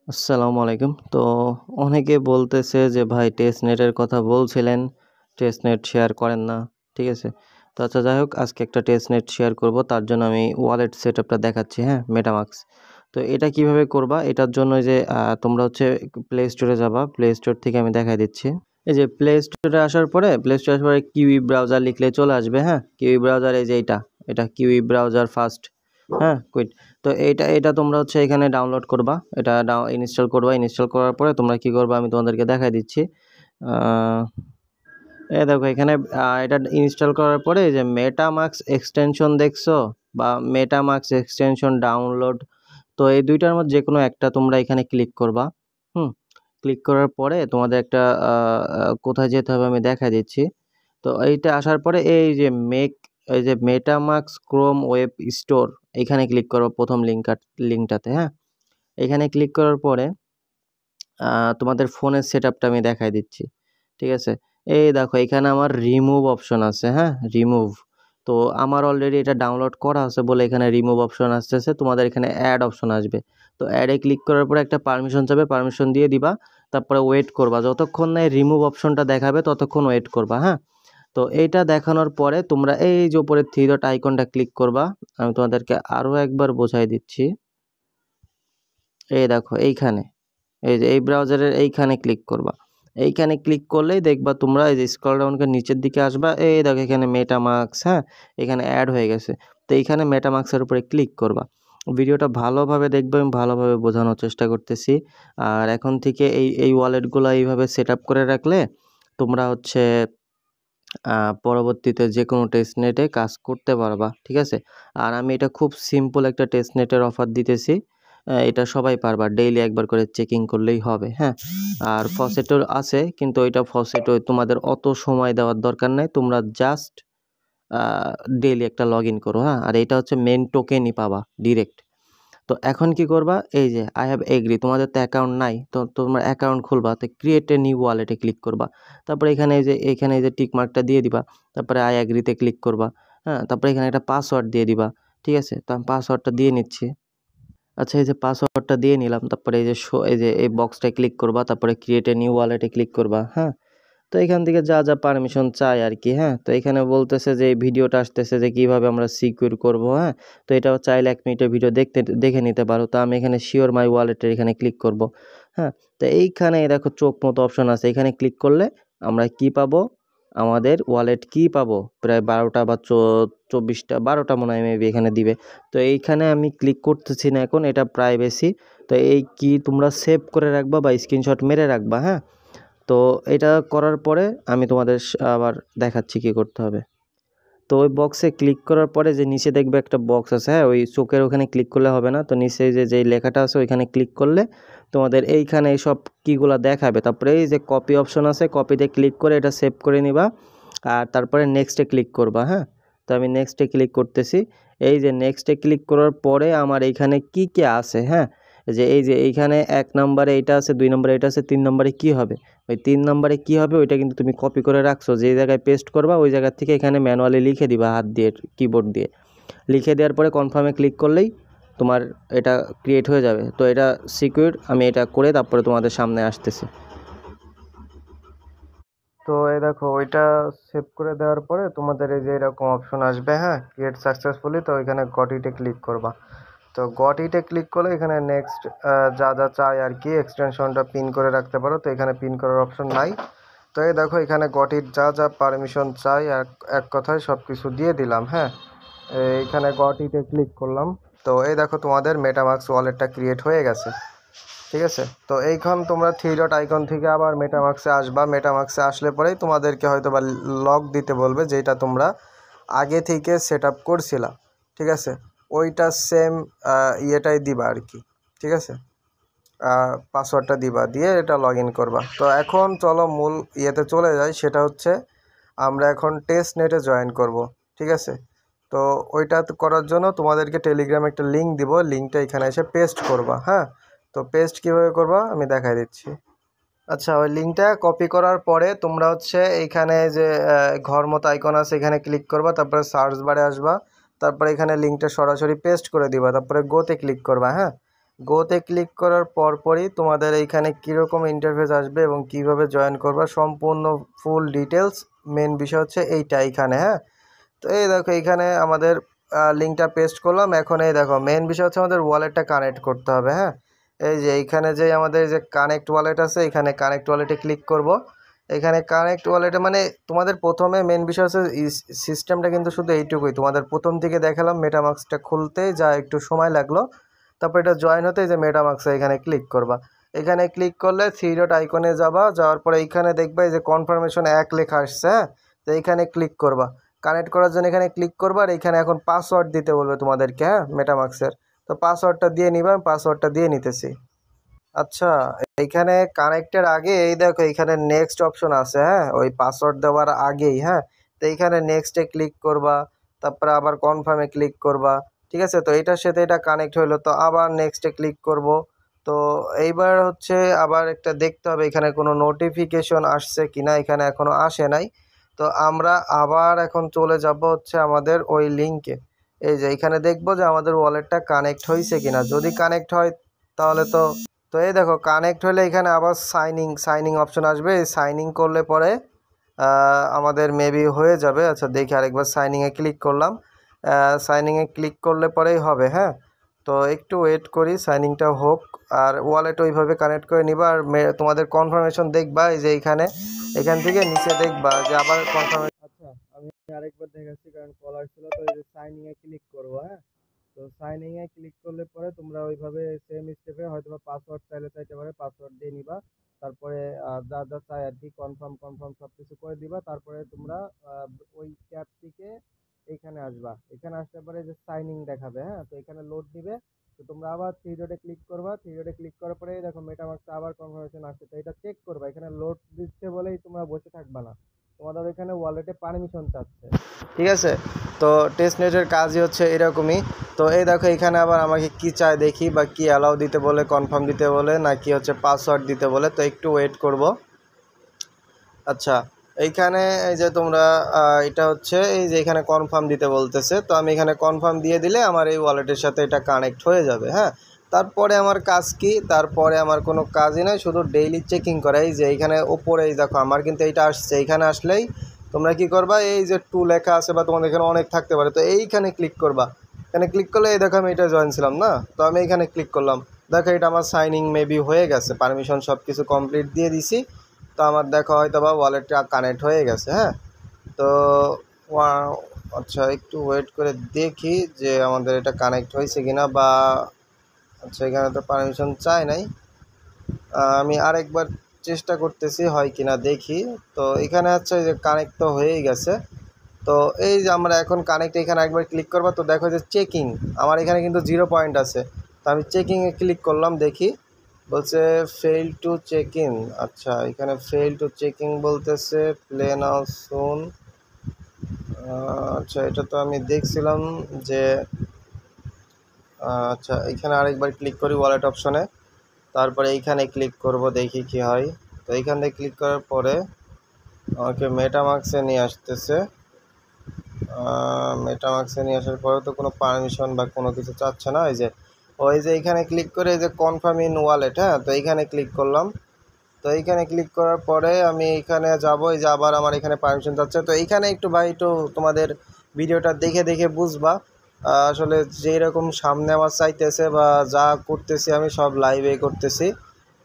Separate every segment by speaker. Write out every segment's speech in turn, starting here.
Speaker 1: আসসালামু আলাইকুম। তো অনেকে বলতেছে যে ভাই টেস্টনেটের কথা বলছিলেন, টেস্টনেট শেয়ার করেন না। ঠিক আছে? তো আচ্ছা যাই হোক আজকে একটা টেস্টনেট শেয়ার করব। তার জন্য আমি ওয়ালেট সেটআপটা দেখাচ্ছি, হ্যাঁ? মেটামাস্ক। তো এটা কিভাবে করবা? এটার জন্য এই যে তোমরা হচ্ছে প্লে স্টোরে যাবা। প্লে স্টোর থেকে আমি দেখায় দিচ্ছি। এই যে প্লে স্টোরে আসার পরে কিউই ব্রাউজার লিখলে চলে আসবে, হ্যাঁ? কিউই ব্রাউজার এই যে এটা কিউই ব্রাউজার ফার্স্ট, হ্যাঁ? কুইট। তো এটা তোমরা হচ্ছে এখানে ডাউনলোড করবা। এটা ইনস্টল করবা। ইনস্টল করার পরে তোমরা কি করবা আমি তোমাদেরকে দেখায় দিচ্ছি। এই দেখো এখানে এটা ইনস্টল করার পরে এই যে মেটামাস্ক এক্সটেনশন দেখছো বা মেটামাস্ক এক্সটেনশন ডাউনলোড, তো এই দুইটার মধ্যে যেকোনো একটা তোমরা এখানে ক্লিক করবা। ক্লিক করার পরে তোমাদের একটা কোথায় যেতে হবে আমি দেখায় দিচ্ছি। তো এইটা আসার পরে এই যে মেটামাস্ক ক্রোম ওয়েব স্টোর এখানে ক্লিক করো প্রথম লিঙ্কটাতে, হ্যাঁ? এখানে ক্লিক করার পরে তোমাদের ফোনের সেটআপটা আমি দেখায় দিচ্ছি। ঠিক আছে? এই দেখো এখানে আমার রিমুভ অপশন আছে, হ্যাঁ? রিমুভ। তো আমার অলরেডি এটা ডাউনলোড করা আছে বলে এখানে রিমুভ অপশন আসতেছে। তোমাদের এখানে অ্যাড অপশন আসবে। তো অ্যাডে ক্লিক করার পরে একটা পারমিশন চাবে, পারমিশন দিয়ে দিবা। তারপরে ওয়েট করবা। যতক্ষণ না এই রিমুভ অপশনটা দেখাবে ততক্ষণ ওয়েট করবা, হ্যাঁ? তো এইটা দেখানোর পরে তোমরা এই যে উপরে 3 ডট আইকনটা ক্লিক করবা। আমি তোমাদেরকে আরও একবার বোঝাই দিচ্ছি। এই দেখো এইখানে, এই যে এই ব্রাউজারের এইখানে ক্লিক করবা। এইখানে ক্লিক করলেই দেখবা তোমরা এই যে স্ক্রল ডাউন করে নিচের দিকে আসবা। এই দেখো এখানে মেটামাস্ক, হ্যাঁ? এখানে অ্যাড হয়ে গেছে। তো এইখানে মেটামাস্কের উপরে ক্লিক করবা। ভিডিওটা ভালোভাবে দেখবে, আমি ভালোভাবে বোঝানোর চেষ্টা করতেছি। আর এখন থেকে এই ওয়ালেটগুলো এইভাবে সেটআপ করে রাখলে তোমরা হচ্ছে পরবর্তীতে যেকোনো টেস্টনেটে কাজ করতে পারবা। ঠিক আছে? আর আমি এটা খুব সিম্পল একটা টেস্টনেটের অফার দিতেছি। এটা সবাই পারবা। ডেইলি একবার করে চেকিং করলেই হবে, হ্যাঁ? আর ফসেটও আছে, কিন্তু ওইটা ফসেটও তোমাদের অত সময় দেওয়ার দরকার নাই। তোমরা জাস্ট আ ডেইলি একটা লগইন করো, হ্যাঁ? আর এটা হচ্ছে মেইন টোকেনই পাবা ডিরেক্ট। তো এখন কি করবা? এই যে আই হ্যাভ এগ্রি, তোমাদের তো অ্যাকাউন্ট নাই। তো তোমরা অ্যাকাউন্ট খুলবা। তো ক্রিয়েট এ নিউ ওয়ালেটে ক্লিক করবা। তারপরে এখানে এই যে টিক মার্কটা দিয়ে দিবা। তারপরে আই এগ্রিতে ক্লিক করবা। হ্যাঁ? তারপরে এখানে একটা পাসওয়ার্ড দিয়ে দিবা। ঠিক আছে? তো আমি পাসওয়ার্ডটা দিয়ে নিচ্ছি। আচ্ছা এই যে পাসওয়ার্ডটা দিয়ে নিলাম। তারপরে এই যে এই বক্সটায় ক্লিক করবা। তারপরে ক্রিয়েট এ নিউ ওয়ালেটে ক্লিক করবা, হ্যাঁ? তো এখান থেকে যা পারমিশন চাই আরকি, হ্যাঁ? তো এখানে বলতেছে যে এই ভিডিওটা আসতেছে যে কিভাবে আমরা সিকিউর করব, হ্যাঁ? তো এটাও চাইলে 1 মিনিটের ভিডিও দেখে নিতে পারো। তো আমি এখানে সিওর মাই ওয়ালেটের এখানে ক্লিক করব, হ্যাঁ? তো এইখানে দেখো চোখ মতো অপশন আছে। এখানে ক্লিক করলে আমরা কি পাবো? আমাদের ওয়ালেট কি পাবো? প্রায় 12টা বা 24টা 12টা মনে হয় মেবি এখানে দিবে। তো এইখানে আমি ক্লিক করতেছি না এখন, এটা প্রাইভেসি। তো এই কি তোমরা সেভ করে রাখবা বা স্ক্রিনশট মেরে রাখবা, হ্যাঁ? তো এটা করার পরে আমি তোমাদের আবার দেখাচ্ছি কি করতে হবে। তো ওই বক্সে ক্লিক করার পরে যে নিচে দেখবে একটা বক্স আছে, হ্যাঁ? ওই চোখের ওখানে ক্লিক করলে হবে না। তো নিচে যেই লেখাটা আছে ওইখানে ক্লিক করলে তোমাদের এইখানে এইসব কিগুলা দেখাবে। তারপরে এই যে কপি অপশন আছে, কপিতে ক্লিক করে এটা সেভ করে নিবা। আর তারপরে নেক্সটে ক্লিক করবা, হ্যাঁ? তো আমি নেক্সটে ক্লিক করতেছি। এই যে নেক্সটে ক্লিক করার পরে আমার এইখানে কি আছে, হ্যাঁ? এই যে এইখানে 1 নম্বরে এইটা আছে, 2 নম্বরে এটা আছে, 3 নম্বরে কি হবে? ওই 3 নম্বরে কি হবে ওইটা কিন্তু তুমি কপি করে রাখছো। যে জায়গায় পেস্ট করবা ওই জায়গা থেকে এখানে ম্যানুয়ালি লিখে দিবা হাত দিয়ে, কিবোর্ড দিয়ে। লিখে দেওয়ার পরে কনফার্মে ক্লিক করলেই তোমার এটা ক্রিয়েট হয়ে যাবে। তো এটা সিকিউর, আমি এটা করে তারপরে তোমাদের সামনে আসতেছি। তো এই দেখো ওইটা সেভ করে দেওয়ার পরে তোমাদের এই যে এরকম অপশন আসবে, হ্যাঁ? Create successfully. তো এখানে গট ইটে ক্লিক করবা। তো গট ইটে ক্লিক করলে এখানে নেক্সট যা চাই আর কি এক্সটেনশনটা পিন করে রাখতে পারো। তো এখানে পিন করার অপশন নাই। তো এই দেখো এখানে গট ইট যা পারমিশন চাই এক কথায় সব কিছু দিয়ে দিলাম, হ্যাঁ? এইখানে গট ইটে ক্লিক করলাম। তো এই দেখো তোমাদের মেটামাস্ক ওয়ালেটটা ক্রিয়েট হয়ে গেছে। ঠিক আছে? তো এইখান তোমরা 3 ডট আইকন থেকে আবার মেটামাস্কে আসবা। মেটামাস্কে আসলে পরেই তোমাদেরকে হয়তো বা লক দিতে বলবে, যেটা তোমরা আগে থেকে সেট আপ করছিলা। ঠিক আছে? ওইটা সেম ইয়েটাই দিবা আর কি। ঠিক আছে? পাসওয়ার্ডটা দিবা, দিয়ে এটা লগ ইন করবা। তো এখন চলো মূল ইয়েতে চলে যাই, সেটা হচ্ছে আমরা এখন টেস্ট নেটে জয়েন করব। ঠিক আছে? তো ওইটা করার জন্য তোমাদেরকে টেলিগ্রামে একটা লিঙ্ক দিব। লিঙ্কটা এখানে এসে পেস্ট করবা, হ্যাঁ? তো পেস্ট কীভাবে করবা আমি দেখাই দিচ্ছি। আচ্ছা ওই লিঙ্কটা কপি করার পরে তোমরা হচ্ছে এইখানে যে ঘর মতো আইকন আছে এখানে ক্লিক করবা। তারপরে সার্চ বারে আসবা। তারপরে এখানে লিঙ্কটা সরাসরি পেস্ট করে দিবা। তারপরে গোতে ক্লিক করবা, হ্যাঁ? গোতে ক্লিক করার পরপরই তোমাদের এইখানে কীরকম ইন্টারফেস আসবে এবং কিভাবে জয়েন করবা সম্পূর্ণ ফুল ডিটেলস। মেন বিষয় হচ্ছে এইটা এইখানে, হ্যাঁ। তো এই দেখো এইখানে আমাদের লিঙ্কটা পেস্ট করলাম। এখন এই দেখো মেন বিষয় হচ্ছে আমাদের ওয়ালেটটা কানেক্ট করতে হবে, হ্যাঁ। এই যে এইখানে যে আমাদের যে কানেক্ট ওয়ালেট আছে, এখানে কানেক্ট ওয়ালেটে ক্লিক করব। এখানে কানেক্ট ওয়ালেটে মানে তোমাদের প্রথমে মেন বিষয় হচ্ছে সিস্টেমটা কিন্তু শুধু এইটুকুই। তোমাদের প্রথম দিকে দেখালাম মেটামাস্কটা খুলতে যা একটু সময় লাগলো, তারপর এটা জয়েন হতে যে মেটামাস্কে এখানে ক্লিক করবা। এখানে ক্লিক করলে 3 ডট আইকনে যাওয়ার পরে এইখানে দেখবা এই যে কনফার্মেশন 1 লেখা আসছে, হ্যাঁ। তো এইখানে ক্লিক করবা, কানেক্ট করার জন্য এখানে ক্লিক করবা। আর এখানে এখন পাসওয়ার্ড দিতে বলবে তোমাদেরকে, হ্যাঁ, মেটামাস্কের। তো পাসওয়ার্ডটা দিয়ে নিবা, পাসওয়ার্ডটা দিয়ে নিতেছি। আচ্ছা, এইখানে কানেক্টের আগে এই দেখো এইখানে নেক্সট অপশন আছে, হ্যাঁ, ওই পাসওয়ার্ড দেওয়ার আগেই, হ্যাঁ। তো এইখানে নেক্সটে ক্লিক করবা, তারপরে আবার কনফার্মে ক্লিক করবা, ঠিক আছে। তো এটার সাথে এটা কানেক্ট হইলো, তো আবার নেক্সটে ক্লিক করব। তো এইবার হচ্ছে আবার একটা দেখতে হবে এখানে কোনো নোটিফিকেশন আসছে কিনা, এখানে এখনো আসে নাই। তো আমরা আবার এখন চলে যাব হচ্ছে আমাদের ওই লিঙ্কে। এই যে এখানে দেখবো যে আমাদের ওয়ালেটটা কানেক্ট হয়েছে কিনা। যদি কানেক্ট হয় তাহলে তো এই দেখো কানেক্ট হলে এখানে আবার সাইনিং অপশন আসবে। এই সাইনিং করলে পরে আমাদের মেবি হয়ে যাবে। আচ্ছা দেখি আরেকবার সাইনিংয়ে ক্লিক করলাম। সাইনিংয়ে ক্লিক করলে পরেই হবে, হ্যাঁ। তো একটু ওয়েট করি সাইনিংটা হোক। আর ওয়ালেট ওইভাবে কানেক্ট করে নিবা। আর তোমাদের কনফার্মেশন দেখবা এই যে এখান থেকে নিচে দেখবা যে আবার কনফার্মেশন। আচ্ছা আমি আরেকবার দেখাচ্ছি কারণ কল আসছিল। তো এই যে সাইনিংয়ে ক্লিক করবো, হ্যাঁ। তো সাইনিংয়ে ক্লিক করলে পরে তোমরা ওইভাবে সেম স্টেপে হয়তো বা পাসওয়ার্ড চাইতে পারে, পাসওয়ার্ড দিয়ে নিবা। তারপরে যা যা চাই আর কি কনফার্ম সব কিছু করে দিবা। তারপরে তোমরা ওই ট্যাব থেকে এইখানে আসবা। এখানে আসতে পারে যে সাইনিং দেখাবে, হ্যাঁ। তো এখানে লোড দিবে। তো তোমরা আবার 3 ডটে ক্লিক করবা। 3 ডটে ক্লিক করার পরে দেখো মেটামাস্কে আবার কনফার্মেশন আসছে। তো এটা চেক করবা, এখানে লোড দিচ্ছে বলেই তোমরা বসে থাকবা না, তোমাদের এখানে ওয়ালেটে পারমিশন চাচ্ছে, ঠিক আছে। তো টেস্টনেটের কাজই হচ্ছে এরকমই। তো এই দেখো এখানে আবার আমাকে কি চায় দেখি, বা কি অ্যালাউ দিতে বলে, কনফার্ম দিতে বলে, নাকি হচ্ছে পাসওয়ার্ড দিতে বলে। তো একটু ওয়েট করব। আচ্ছা এইখানে এই যে তোমরা এটা হচ্ছে এই যে এখানে কনফার্ম দিতে বলতেছে। তো আমি এখানে কনফার্ম দিয়ে দিলে আমার এই ওয়ালেটের সাথে এটা কানেক্ট হয়ে যাবে, হ্যাঁ। তারপরে আমার কাজ কি, তারপরে আমার কোনো কাজই নয়, শুধু ডেইলি চেকিং করা। এই যে এইখানে ওপরেই দেখো আমার কিন্তু এইটা আসছে। এইখানে আসলেই তোমরা কি করবা, এই যে টু লেখা আছে বা তোমাদের এখানে অনেক থাকতে পারে, তো এইখানে ক্লিক করবা। এখানে ক্লিক করলে এই দেখো আমি এটা জয়েন ছিলাম না, তো আমি এইখানে ক্লিক করলাম। দেখো এটা আমার সাইনিং মেবি হয়ে গেছে, পারমিশন সব কিছু কমপ্লিট দিয়ে দিছি। তো আমার দেখা হয়তো বা ওয়ালেটটা কানেক্ট হয়ে গেছে, হ্যাঁ। তো আচ্ছা একটু ওয়েট করে দেখি যে আমাদের এটা কানেক্ট হয়েছে কিনা, বা আচ্ছা এখানে তো পারমিশন চাই নাই। আমি আরেকবার চেষ্টা করতেছি হয় কিনা দেখি। তো এখানে হচ্ছে যে কানেক্ট তো হয়েই গেছে। তো এই যে আমরা এখন কানেক্ট এখানে একবার ক্লিক করবো। তো দেখো যে চেকিং আমার এখানে কিন্তু 0 পয়েন্ট আছে। তো আমি চেকিংয়ে ক্লিক করলাম, দেখি বলছে ফেইল টু চেক ইন। আচ্ছা এখানে ফেইল টু চেকিং বলতেছে, প্লে নাও সুন। আচ্ছা এটা তো আমি দেখছিলাম যে আচ্ছা এখানে আরেকবার ক্লিক করি ওয়ালেট অপশনে। তারপরে এইখানে ক্লিক করব, দেখি কি হয়। তো এইখান থেকে ক্লিক করার পরে আমাকে মেটামাস্কে নিয়ে আসতেছে। মেটামাস্কে নিয়ে আসার পরে তো কোনো পারমিশন বা কোনো কিছু চাচ্ছে না। ওই যে এইখানে ক্লিক করে এই যে কনফার্ম ইন ওয়ালেট, হ্যাঁ। তো এইখানে ক্লিক করলাম। তো এইখানে ক্লিক করার পরে আমি এইখানে যাব, এই যে আবার আমার এখানে পারমিশন চাচ্ছে। তো এইখানে একটু ভাই একটু তোমাদের ভিডিওটা দেখে দেখে বুঝবা। আসলে যেই রকম সামনে আমার চাইতেছে বা যা করতেছি আমি সব লাইভে করতেছি।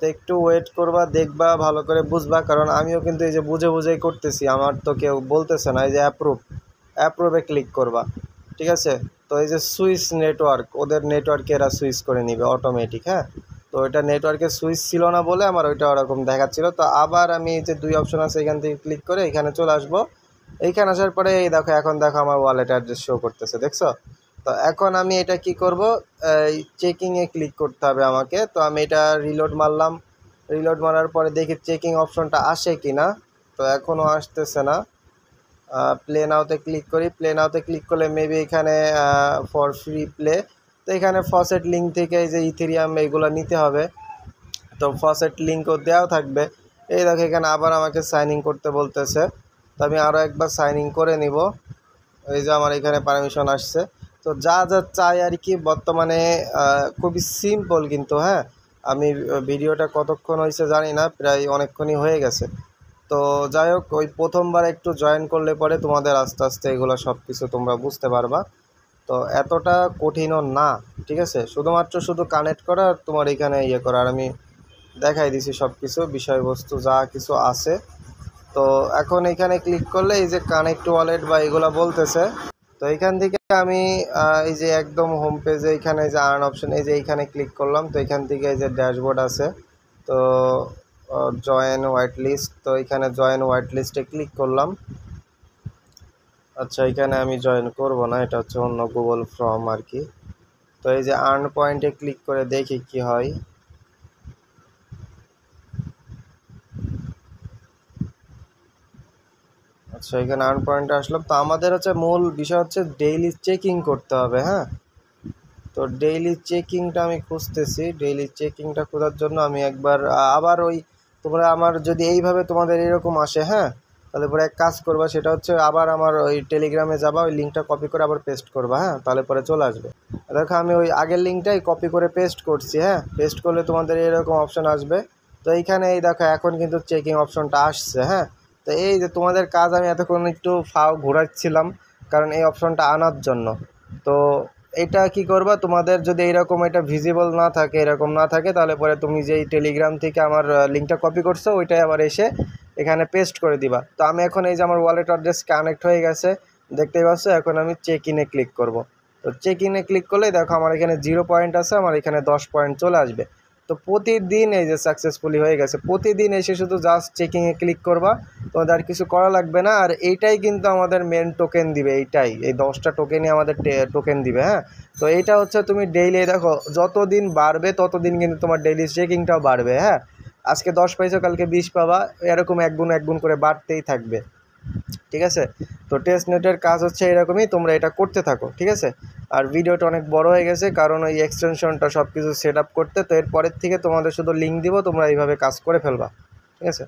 Speaker 1: তো একটু ওয়েট করবা, দেখবা, ভালো করে বুঝবা, কারণ আমিও কিন্তু এই যে বুঝে বুঝেই করতেছি, আমার তো কেউ বলতেছে না। এই যে অ্যাপ্রুভে ক্লিক করবা, ঠিক আছে। তো এই যে সুইচ নেটওয়ার্ক, ওদের নেটওয়ার্কে এরা সুইচ করে নিবে অটোমেটিক, হ্যাঁ। তো ওইটা নেটওয়ার্কে সুইচ ছিল না বলে আমার ওইটা ওরকম দেখাচ্ছিল। তো আবার আমি এই যে 2 অপশন আছে এখান থেকে ক্লিক করে এখানে চলে আসবো। এইখানে আসার পরে এই দেখো এখন দেখো আমার ওয়ালেট অ্যাড্রেস শো করতেছে, দেখছো। তো এখন আমি এটা কি করব, এই চেকিংয়ে ক্লিক করতে হবে আমাকে। তো আমি এটা রিলোড মারলাম। রিলোড মারার পরে দেখি চেকিং অপশনটা আসে কি না। তো এখনও আসতেছে না। প্লে নাওতে ক্লিক করি। প্লে নাওতে ক্লিক করলে মেবি এখানে ফর ফ্রি প্লে। তো এখানে ফসেট লিঙ্ক থেকে এই যে ইথেরিয়াম এইগুলো নিতে হবে। তো ফসেট লিঙ্কও দেওয়াও থাকবে। এই দেখো এখানে আবার আমাকে সাইন ইন করতে বলতেছে। তো আমি আরও একবার সাইন ইন করে নিব। এই যে আমার এখানে পারমিশন আসছে। তো
Speaker 2: তো যা যা চাই আর কি বর্তমানে খুবই সিম্পল কিন্তু, হ্যাঁ। আমি ভিডিওটা কতক্ষণ হয়েছে জানি না, প্রায় অনেকক্ষণই হয়ে গেছে। তো যাই হোক, ওই প্রথমবার একটু জয়েন করলে পরে তোমাদের আস্তে আস্তে এগুলো সব কিছু তোমরা বুঝতে পারবা। তো এতটা কঠিনও না, ঠিক আছে। শুধু কানেক্ট করা আর তোমার এখানে ইয়ে করা, আর আমি দেখাই দিছি সব কিছু বিষয়বস্তু যা কিছু আছে। তো এখন এখানে ক্লিক করলে এই যে কানেক্ট ওয়ালেট বা এগুলো বলতেছে। তো এখান থেকে আমি এই যে একদম হোম পেজে এখানে যে আর্ন অপশন, এই যে এইখানে ক্লিক করলাম। তো এখান থেকে এই যে ড্যাশবোর্ড আছে, তো জয়েন হোয়াইট লিস্ট, তো এখানে জয়েন হোয়াইট লিস্টে ক্লিক করলাম। আচ্ছা, এখানে আমি জয়েন করব না, এটা হচ্ছে অন্য গুগল ফর্ম আর কি। তো এই যে আর্ন পয়েন্টে ক্লিক করে দেখি কি হয়। আচ্ছা, এখানে আর্ন পয়েন্টে আসলাম। তো আমাদের হচ্ছে মূল বিষয় হচ্ছে ডেইলি চেকিং করতে হবে, হ্যাঁ। তো ডেইলি চেকিংটা আমি খুঁজতেছি। ডেইলি চেকিংটা খোঁজার জন্য আমি একবার আবার ওই তোমরা আমার যদি এইভাবে তোমাদের এরকম আসে, হ্যাঁ, তাহলে পরে এক কাজ করবা, সেটা হচ্ছে আবার আমার ওই টেলিগ্রামে যাবা, ওই লিঙ্কটা কপি করে আবার পেস্ট করবা, হ্যাঁ, তাহলে পরে চলে আসবে। দেখো আমি ওই আগের লিঙ্কটাই কপি করে পেস্ট করছি, হ্যাঁ। পেস্ট করলে তোমাদের এরকম অপশন আসবে। তো এইখানে এই দেখো এখন কিন্তু চেকিং অপশনটা আসছে, হ্যাঁ। তো এই যে তোমাদের কাজ আমি এতক্ষণ একটু ঘোরাচ্ছিলাম, কারণ এই অপশনটা আনার জন্য। তো এটা কি করবা, তোমাদের যদি এইরকম এটা ভিজিবল না থাকে, এরকম না থাকে, তাহলে পরে তুমি যেই টেলিগ্রাম থেকে আমার লিঙ্কটা কপি করছো ওইটাই আবার এসে এখানে পেস্ট করে দিবা। তো আমি এখন এই যে আমার ওয়ালেট অ্যাড্রেস কানেক্ট হয়ে গেছে, দেখতেই পাচ্ছ। এখন আমি চেক ইনে ক্লিক করব। তো চেক ইনে ক্লিক করলে দেখো আমার এখানে 0 পয়েন্ট আছে, আমার এখানে 10 পয়েন্ট চলে আসবে। তো প্রতিদিন এই যে সাকসেসফুলি হয়ে গেছে, প্রতিদিন এসে শুধু জাস্ট চেকিংয়ে ক্লিক করবা, তোমাদের আর কিছু করা লাগবে না। আর এইটাই কিন্তু আমাদের মেন টোকেন দিবে, এইটাই, এই 10টা টোকেনই আমাদের টোকেন দিবে, হ্যাঁ। তো এইটা হচ্ছে তুমি ডেইলি দেখো যতদিন বাড়বে ততদিন কিন্তু তোমার ডেইলি চেকিংটাও বাড়বে, হ্যাঁ। আজকে 10 পাইছো, কালকে 20 পাবা, এরকম এক গুণ করে বাড়তেই থাকবে, ঠিক আছে। তো টেস্টনেটের কাজ হচ্ছে এরকমই, তোমরা এটা করতে থাকো, ঠিক আছে। আর ভিডিওটা অনেক বড় হয়ে গেছে, কারণ ওই এক্সটেনশনটা সব কিছু সেট আপ করতে। তো এরপরের থেকে তোমাদের শুধু লিঙ্ক দিব, তোমরা এইভাবে কাজ করে ফেলবা, ঠিক আছে।